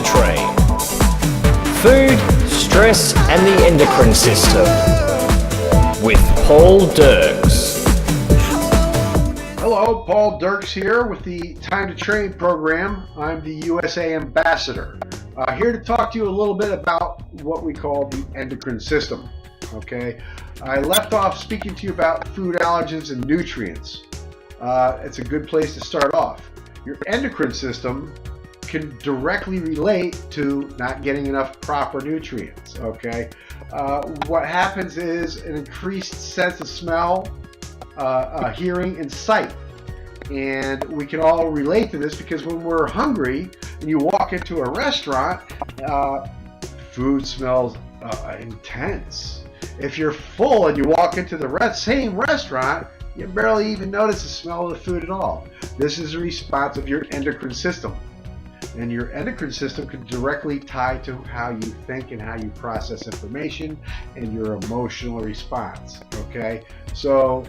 to Train. Food, stress and the endocrine system with Paul Dierks. Hello, Paul Dierks here with the Time to Train program. I'm the USA ambassador. Here to talk to you a little bit about what we call the endocrine system. Okay, I left off speaking to you about food allergens and nutrients. It's a good place to start off. Your endocrine system can directly relate to not getting enough proper nutrients. Okay, what happens is an increased sense of smell, hearing, and sight. And we can all relate to this because when we're hungry and you walk into a restaurant, food smells intense. If you're full and you walk into the same restaurant, you barely even notice the smell of the food at all. This is a response of your endocrine system. And your endocrine system can directly tie to how you think and how you process information and your emotional response. Okay, so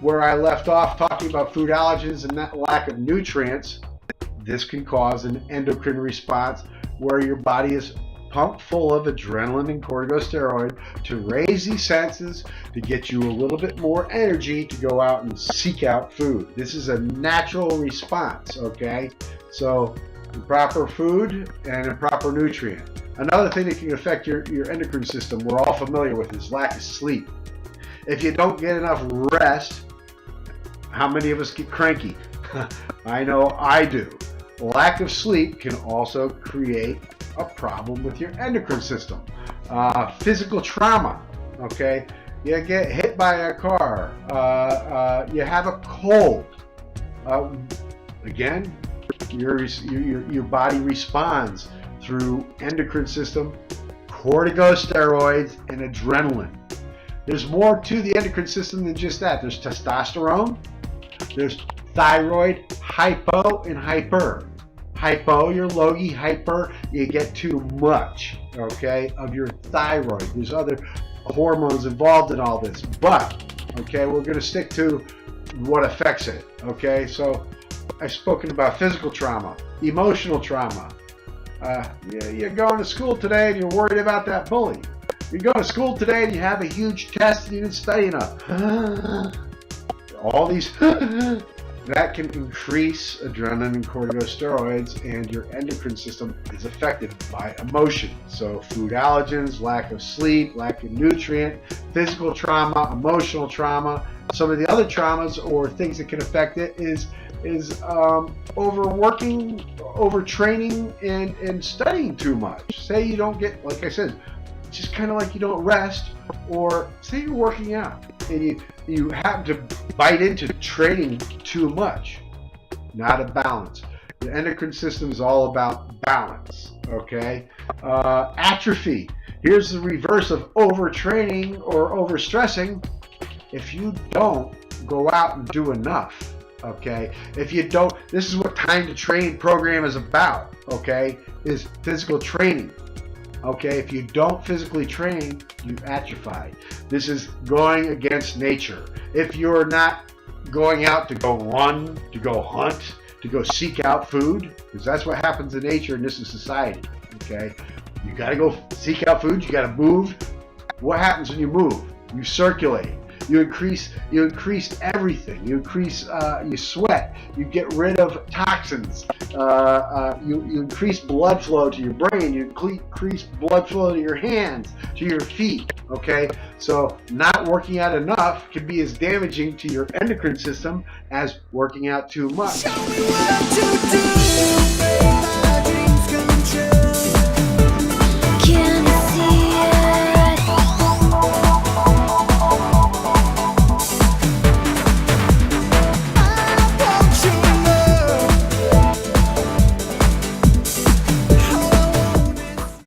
where I left off talking about food allergens and that lack of nutrients, this can cause an endocrine response where your body is pumped full of adrenaline and corticosteroid to raise these senses, to get you a little bit more energy to go out and seek out food. This is a natural response. Okay, so improper food and improper nutrient. Another thing that can affect your endocrine system, we're all familiar with, is lack of sleep. If you don't get enough rest, how many of us get cranky? I know I do. Lack of sleep can also create a problem with your endocrine system. Physical trauma, okay? You get hit by a car, you have a cold. Again, your body responds through endocrine system, corticosteroids, and adrenaline. There's more to the endocrine system than just that. There's testosterone, there's thyroid, hypo, and hyper. Hypo, you're logy. Hyper, you get too much, okay, of your thyroid. There's other hormones involved in all this, but, okay, we're going to stick to what affects it, okay? So I've spoken about physical trauma, emotional trauma. You're going to school today and you're worried about that bully. You go to school today and you have a huge test and you didn't study enough. All these, that can increase adrenaline and corticosteroids, and your endocrine system is affected by emotion. So food allergens, lack of sleep, lack of nutrient, physical trauma, emotional trauma. Some of the other traumas or things that can affect it is overworking, overtraining, and studying too much. Say you don't get, like I said, just kind of like you don't rest, or say you're working out and you happen to bite into training too much. Not a balance. The endocrine system is all about balance. Okay, atrophy. Here's the reverse of overtraining or overstressing. If you don't go out and do enough, okay, if you don't, this is what Time to Train program is about, okay, is physical training. Okay, if you don't physically train, you atrophy. This is going against nature. If you're not going out to go run, to go hunt, to go seek out food, because that's what happens in nature and this is society, okay? You gotta go seek out food, you gotta move. What happens when you move? You circulate. You increase everything. You sweat. You get rid of toxins. You increase blood flow to your brain. You increase blood flow to your hands, to your feet. Okay, so not working out enough can be as damaging to your endocrine system as working out too much. Show me what to do.